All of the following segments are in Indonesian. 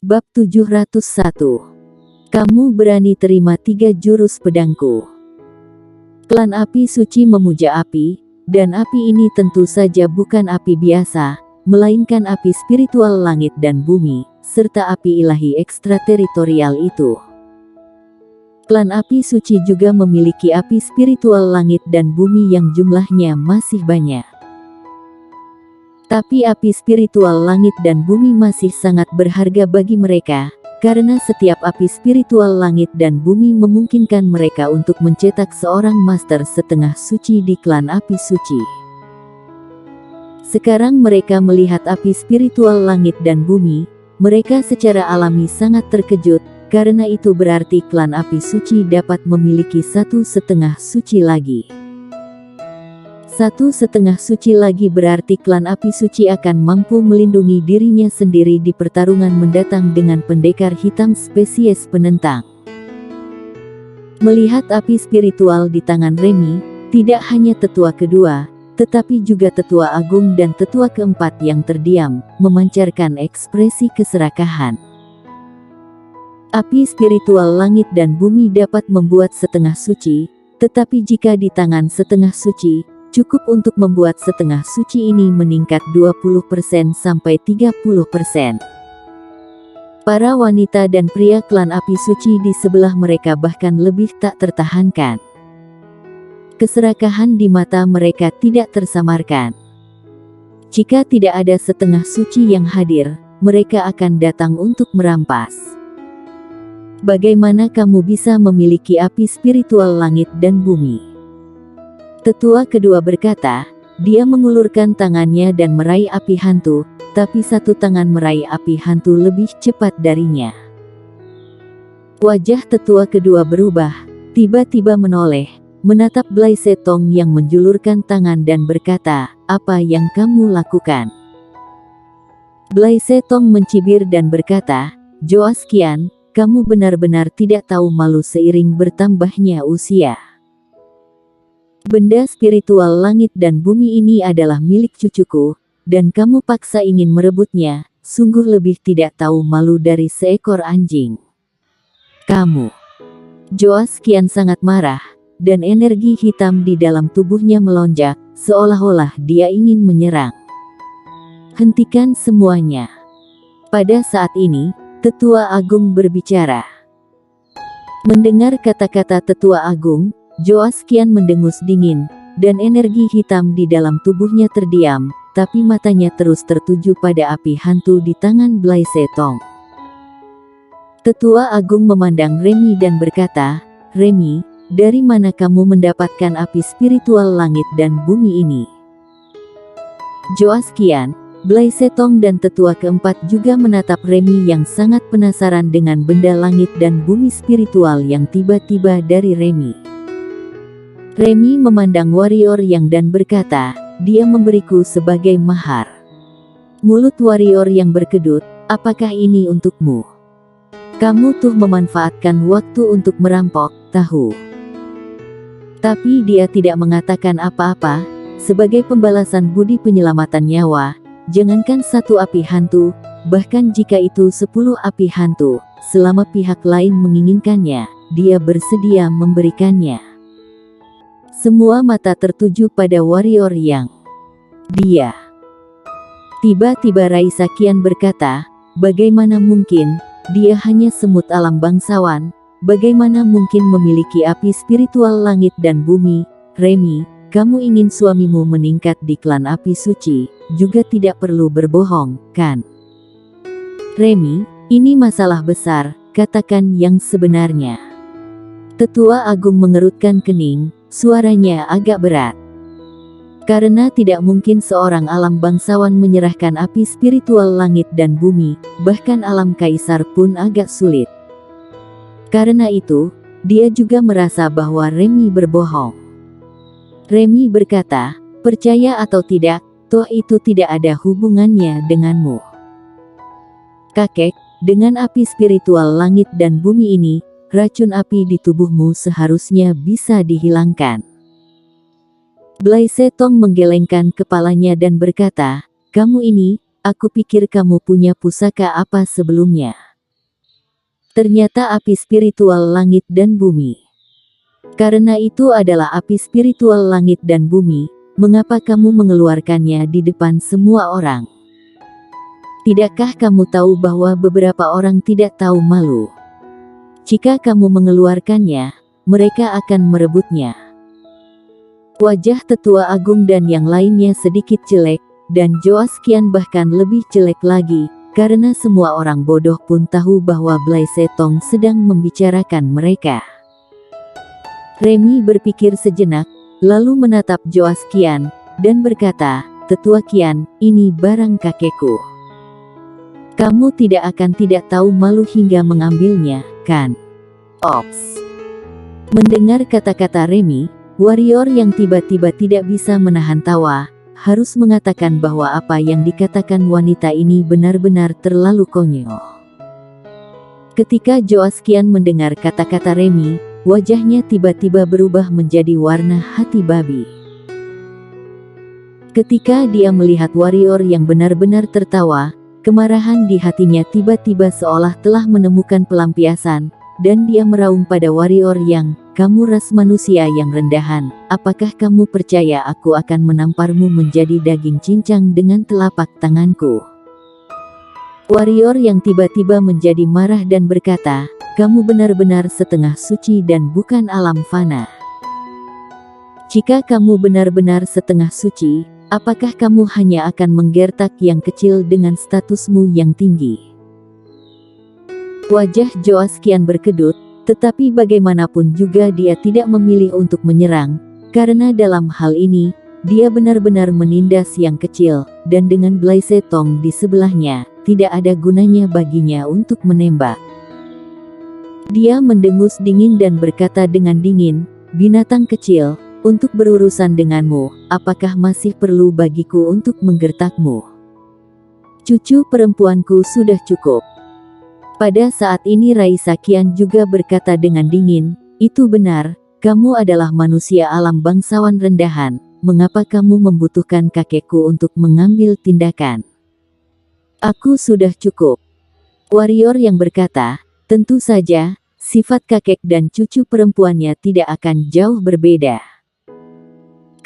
Bab 701. Kamu berani terima 3 jurus pedangku. Klan api suci memuja api, dan api ini tentu saja bukan api biasa, melainkan api spiritual langit dan bumi, serta api ilahi ekstrateritorial itu. Klan api suci juga memiliki api spiritual langit dan bumi yang jumlahnya masih banyak. Tapi api spiritual langit dan bumi masih sangat berharga bagi mereka, karena setiap api spiritual langit dan bumi memungkinkan mereka untuk mencetak seorang master setengah suci di klan api suci. Sekarang mereka melihat api spiritual langit dan bumi, mereka secara alami sangat terkejut, karena itu berarti klan api suci dapat memiliki 1/2 suci lagi. 1/2 suci lagi berarti klan api suci akan mampu melindungi dirinya sendiri di pertarungan mendatang dengan pendekar hitam spesies penentang. Melihat api spiritual di tangan Remy, tidak hanya tetua kedua, tetapi juga tetua agung dan tetua keempat yang terdiam, memancarkan ekspresi keserakahan. Api spiritual langit dan bumi dapat membuat setengah suci, tetapi jika di tangan setengah suci, cukup untuk membuat setengah suci ini meningkat 20% sampai 30%. Para wanita dan pria klan api suci di sebelah mereka bahkan lebih tak tertahankan. Keserakahan di mata mereka tidak tersamarkan. Jika tidak ada setengah suci yang hadir, mereka akan datang untuk merampas. Bagaimana kamu bisa memiliki api spiritual langit dan bumi? Tetua kedua berkata, dia mengulurkan tangannya dan meraih api hantu, tapi satu tangan meraih api hantu lebih cepat darinya. Wajah tetua kedua berubah, tiba-tiba menoleh, menatap Blai Setong yang menjulurkan tangan dan berkata, "Apa yang kamu lakukan?" Blai Setong mencibir dan berkata, "Joas Qian, kamu benar-benar tidak tahu malu seiring bertambahnya usia. Benda spiritual langit dan bumi ini adalah milik cucuku, dan kamu paksa ingin merebutnya, sungguh lebih tidak tahu malu dari seekor anjing. Kamu." Joas Qian sangat marah, dan energi hitam di dalam tubuhnya melonjak, seolah-olah dia ingin menyerang. "Hentikan semuanya." Pada saat ini, Tetua Agung berbicara. Mendengar kata-kata Tetua Agung, Joas Qian mendengus dingin, dan energi hitam di dalam tubuhnya terdiam, tapi matanya terus tertuju pada api hantu di tangan Blai Setong. Tetua Agung memandang Remy dan berkata, "Remy, dari mana kamu mendapatkan api spiritual langit dan bumi ini?" Joas Qian, Blai Setong dan tetua keempat juga menatap Remy yang sangat penasaran dengan benda langit dan bumi spiritual yang tiba-tiba dari Remy. Remy memandang warrior yang dan berkata, "Dia memberiku sebagai mahar." Mulut warrior yang berkedut, "Apakah ini untukmu? Kamu tuh memanfaatkan waktu untuk merampok, tahu?" Tapi dia tidak mengatakan apa-apa, sebagai pembalasan budi penyelamatan nyawa, jangankan 1 api hantu, bahkan jika itu 10 api hantu, selama pihak lain menginginkannya, dia bersedia memberikannya. Semua mata tertuju pada warrior yang dia. Tiba-tiba Raisa Qian berkata, "Bagaimana mungkin, dia hanya semut alam bangsawan, bagaimana mungkin memiliki api spiritual langit dan bumi? Remy, kamu ingin suamimu meningkat di klan api suci, juga tidak perlu berbohong, kan?" "Remy, ini masalah besar, katakan yang sebenarnya." Tetua Agung mengerutkan kening, suaranya agak berat. Karena tidak mungkin seorang alam bangsawan menyerahkan api spiritual langit dan bumi, bahkan alam kaisar pun agak sulit. Karena itu, dia juga merasa bahwa Remy berbohong. Remy berkata, "Percaya atau tidak, toh itu tidak ada hubungannya denganmu. Kakek, dengan api spiritual langit dan bumi ini, racun api di tubuhmu seharusnya bisa dihilangkan." Blai Setong menggelengkan kepalanya dan berkata, "Kamu ini, aku pikir kamu punya pusaka apa sebelumnya." Ternyata api spiritual langit dan bumi. Karena itu adalah api spiritual langit dan bumi, mengapa kamu mengeluarkannya di depan semua orang? Tidakkah kamu tahu bahwa beberapa orang tidak tahu malu? Jika kamu mengeluarkannya, mereka akan merebutnya. Wajah tetua agung dan yang lainnya sedikit jelek, dan Joaskian bahkan lebih jelek lagi, karena semua orang bodoh pun tahu bahwa Blaise Tong sedang membicarakan mereka. Remy berpikir sejenak, lalu menatap Joaskian, dan berkata, "Tetua Qian, ini barang kakekku. Kamu tidak akan tidak tahu malu hingga mengambilnya, kan?" Ops. Mendengar kata-kata Remy, warrior yang tiba-tiba tidak bisa menahan tawa, harus mengatakan bahwa apa yang dikatakan wanita ini benar-benar terlalu konyol. Ketika Joaskian mendengar kata-kata Remy, wajahnya tiba-tiba berubah menjadi warna hati babi. Ketika dia melihat warrior yang benar-benar tertawa, kemarahan di hatinya tiba-tiba seolah telah menemukan pelampiasan, dan dia meraung pada warrior yang, "Kamu ras manusia yang rendahan, apakah kamu percaya aku akan menamparmu menjadi daging cincang dengan telapak tanganku?" Warrior yang tiba-tiba menjadi marah dan berkata, "Kamu benar-benar setengah suci dan bukan alam fana. Jika kamu benar-benar setengah suci, apakah kamu hanya akan menggertak yang kecil dengan statusmu yang tinggi?" Wajah Joaskian berkedut, tetapi bagaimanapun juga dia tidak memilih untuk menyerang, karena dalam hal ini, dia benar-benar menindas yang kecil, dan dengan Blaise Tong di sebelahnya, tidak ada gunanya baginya untuk menembak. Dia mendengus dingin dan berkata dengan dingin, "Binatang kecil, untuk berurusan denganmu, apakah masih perlu bagiku untuk menggertakmu? Cucu perempuanku sudah cukup." Pada saat ini Raisa Qian juga berkata dengan dingin, "Itu benar, kamu adalah manusia alam bangsawan rendahan, mengapa kamu membutuhkan kakekku untuk mengambil tindakan? Aku sudah cukup." Warrior yang berkata, "Tentu saja, sifat kakek dan cucu perempuannya tidak akan jauh berbeda.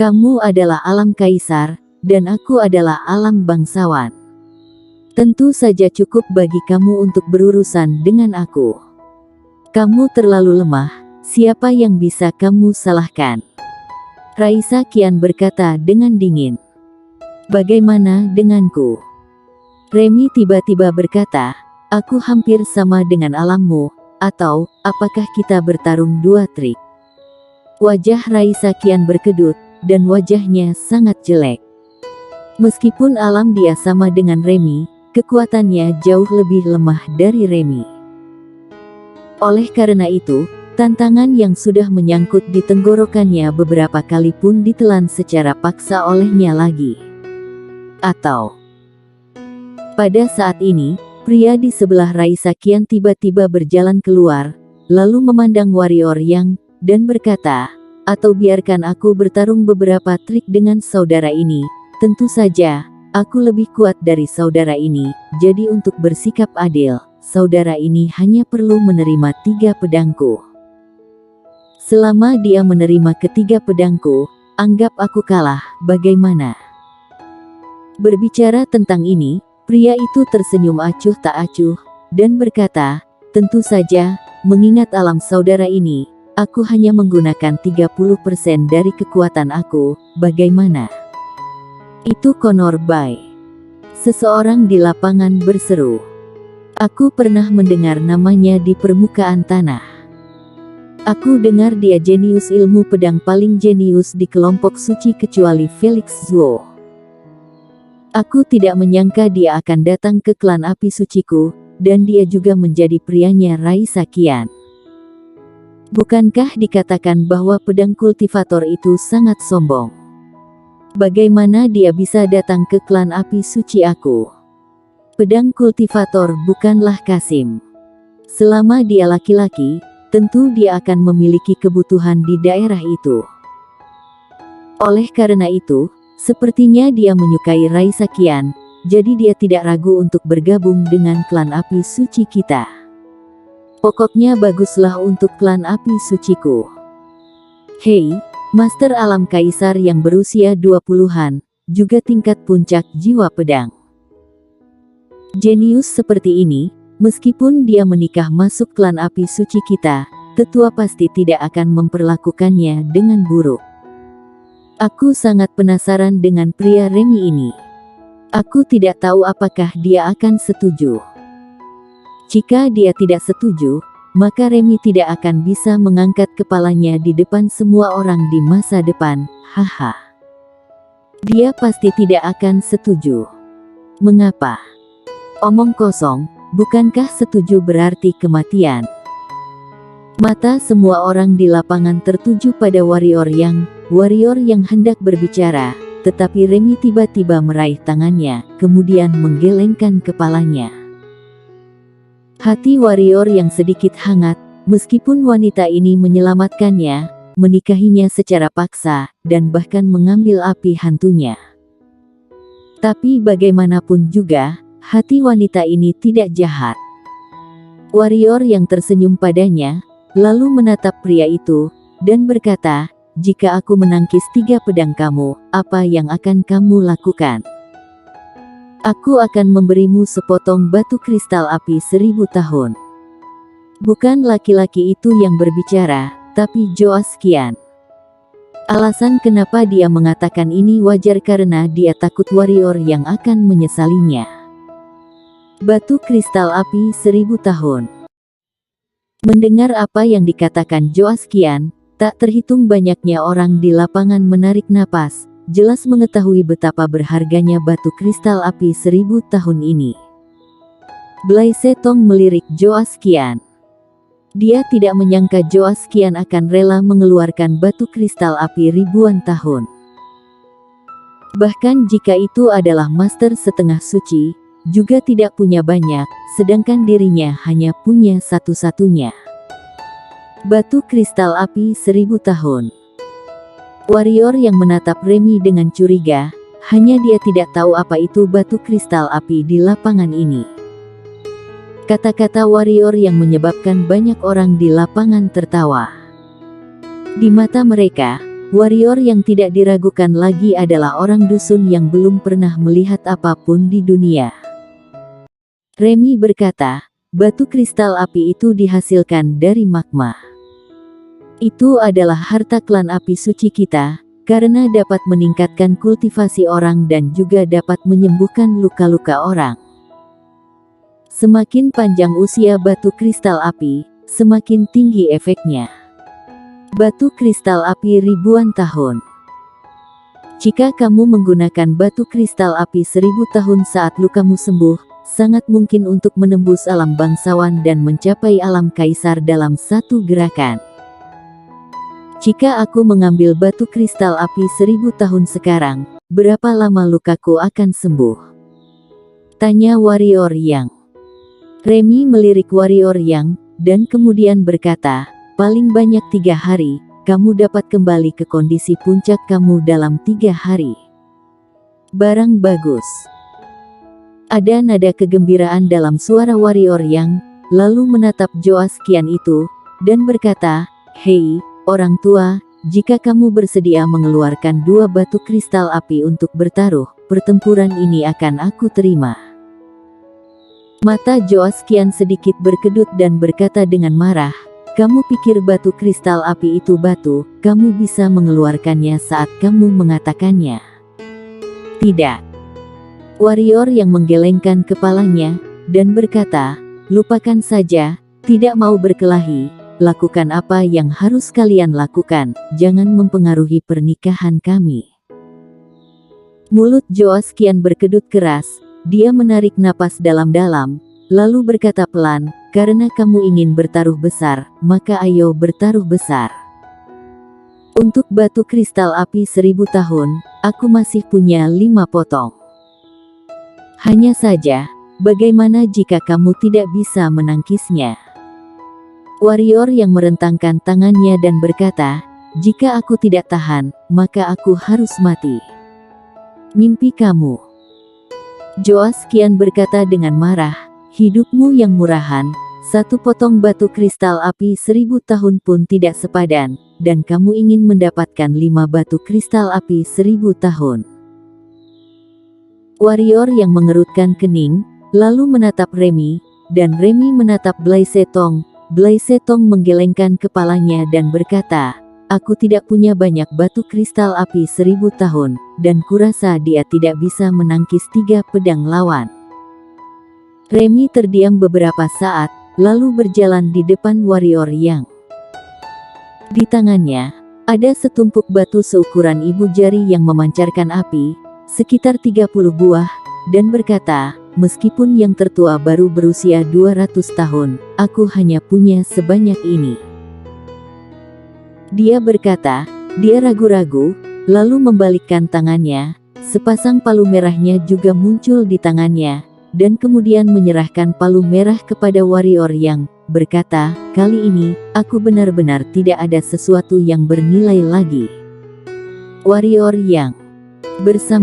Kamu adalah alam kaisar, dan aku adalah alam bangsawan. Tentu saja cukup bagi kamu untuk berurusan dengan aku. Kamu terlalu lemah, siapa yang bisa kamu salahkan?" Raisa Qian berkata dengan dingin. "Bagaimana denganku?" Remy tiba-tiba berkata, "Aku hampir sama dengan alammu, atau, apakah kita bertarung dua trik?" Wajah Raisa Qian berkedut, dan wajahnya sangat jelek. Meskipun alam dia sama dengan Remy, kekuatannya jauh lebih lemah dari Remy. Oleh karena itu, tantangan yang sudah menyangkut di tenggorokannya beberapa kali pun ditelan secara paksa olehnya lagi. Atau, pada saat ini, pria di sebelah Raisa Qian tiba-tiba berjalan keluar, lalu memandang warrior yang, dan berkata, "Atau biarkan aku bertarung beberapa trik dengan saudara ini, tentu saja, aku lebih kuat dari saudara ini, jadi untuk bersikap adil, saudara ini hanya perlu menerima 3 pedangku. Selama dia menerima ketiga pedangku, anggap aku kalah, bagaimana?" Berbicara tentang ini, pria itu tersenyum acuh tak acuh, dan berkata, "Tentu saja, mengingat alam saudara ini, aku hanya menggunakan 30% dari kekuatan aku, bagaimana?" "Itu Conor Bai," seseorang di lapangan berseru. "Aku pernah mendengar namanya di permukaan tanah. Aku dengar dia jenius ilmu pedang paling jenius di kelompok suci kecuali Felix Zuo. Aku tidak menyangka dia akan datang ke klan api suciku, dan dia juga menjadi prianya Raisa Qian. Bukankah dikatakan bahwa pedang kultivator itu sangat sombong? Bagaimana dia bisa datang ke klan api suci aku? Pedang kultivator bukanlah Kasim. Selama dia laki-laki, tentu dia akan memiliki kebutuhan di daerah itu. Oleh karena itu, sepertinya dia menyukai Raisa Qian, jadi dia tidak ragu untuk bergabung dengan klan api suci kita." Pokoknya baguslah untuk klan api suciku. Hei, Master Alam Kaisar yang berusia 20-an, juga tingkat puncak jiwa pedang. Jenius seperti ini, meskipun dia menikah masuk klan api suci kita, tetua pasti tidak akan memperlakukannya dengan buruk. Aku sangat penasaran dengan pria Remy ini. Aku tidak tahu apakah dia akan setuju. Jika dia tidak setuju, maka Remy tidak akan bisa mengangkat kepalanya di depan semua orang di masa depan, haha. Dia pasti tidak akan setuju. Mengapa? Omong kosong, bukankah setuju berarti kematian? Mata semua orang di lapangan tertuju pada warrior yang hendak berbicara, tetapi Remy tiba-tiba meraih tangannya, kemudian menggelengkan kepalanya. Hati warrior yang sedikit hangat, meskipun wanita ini menyelamatkannya, menikahinya secara paksa, dan bahkan mengambil api hantunya. Tapi bagaimanapun juga, hati wanita ini tidak jahat. Warrior yang tersenyum padanya, lalu menatap pria itu, dan berkata, "Jika aku menangkis 3 pedang kamu, apa yang akan kamu lakukan?" "Aku akan memberimu sepotong batu kristal api 1000 tahun." Bukan laki-laki itu yang berbicara, tapi Joas Qian. Alasan kenapa dia mengatakan ini wajar karena dia takut warrior yang akan menyesalinya. Batu kristal api 1000 tahun. Mendengar apa yang dikatakan Joas Qian, tak terhitung banyaknya orang di lapangan menarik napas, jelas mengetahui betapa berharganya batu kristal api 1000 tahun ini. Blaise Tong melirik Joas Qian. Dia tidak menyangka Joas Qian akan rela mengeluarkan batu kristal api ribuan tahun. Bahkan jika itu adalah master setengah suci, juga tidak punya banyak, sedangkan dirinya hanya punya satu-satunya. Batu kristal api 1000 tahun. Warrior yang menatap Remy dengan curiga, hanya dia tidak tahu apa itu batu kristal api di lapangan ini. Kata-kata warrior yang menyebabkan banyak orang di lapangan tertawa. Di mata mereka, warrior yang tidak diragukan lagi adalah orang dusun yang belum pernah melihat apapun di dunia. Remy berkata, batu kristal api itu dihasilkan dari magma. Itu adalah harta klan api suci kita, karena dapat meningkatkan kultivasi orang dan juga dapat menyembuhkan luka-luka orang. Semakin panjang usia batu kristal api, semakin tinggi efeknya. Batu kristal api ribuan tahun. Jika kamu menggunakan batu kristal api 1000 tahun saat lukamu sembuh, sangat mungkin untuk menembus alam bangsawan dan mencapai alam kaisar dalam satu gerakan. Jika aku mengambil batu kristal api 1000 tahun sekarang, berapa lama lukaku akan sembuh? Tanya warrior yang. Remy melirik warrior yang, dan kemudian berkata, paling banyak 3 hari, kamu dapat kembali ke kondisi puncak kamu dalam 3 hari. Barang bagus. Ada nada kegembiraan dalam suara warrior yang, lalu menatap Joas Qian itu, dan berkata, "Hei, orang tua, jika kamu bersedia mengeluarkan 2 batu kristal api untuk bertaruh, pertempuran ini akan aku terima." Mata Joas Qian sedikit berkedut dan berkata dengan marah, "Kamu pikir batu kristal api itu batu, kamu bisa mengeluarkannya saat kamu mengatakannya?" "Tidak." Warrior yang menggelengkan kepalanya, dan berkata, "Lupakan saja, tidak mau berkelahi. Lakukan apa yang harus kalian lakukan, jangan mempengaruhi pernikahan kami." Mulut Joas Qian berkedut keras, dia menarik napas dalam-dalam, lalu berkata pelan, "Karena kamu ingin bertaruh besar, maka ayo bertaruh besar. Untuk batu kristal api 1000 tahun, aku masih punya 5 potong. Hanya saja, bagaimana jika kamu tidak bisa menangkisnya?" Warrior yang merentangkan tangannya dan berkata, "Jika aku tidak tahan, maka aku harus mati." "Mimpi kamu." Joas Qian berkata dengan marah, "Hidupmu yang murahan, Satu potong batu kristal api 1000 tahun pun tidak sepadan, dan kamu ingin mendapatkan 5 batu kristal api 1000 tahun. Warrior yang mengerutkan kening, lalu menatap Remy, dan Remy menatap Blaisetong. Blaisetong menggelengkan kepalanya dan berkata, "Aku tidak punya banyak batu kristal api 1000 tahun, dan kurasa dia tidak bisa menangkis 3 pedang lawan." Remy terdiam beberapa saat, lalu berjalan di depan warrior yang di tangannya ada setumpuk batu seukuran ibu jari yang memancarkan api, sekitar 30 buah, dan berkata, "Meskipun yang tertua baru berusia 200 tahun, aku hanya punya sebanyak ini." Dia berkata, dia ragu-ragu, lalu membalikkan tangannya, sepasang palu merahnya juga muncul di tangannya, dan kemudian menyerahkan palu merah kepada warrior yang berkata, "Kali ini, aku benar-benar tidak ada sesuatu yang bernilai lagi." Warrior yang bersama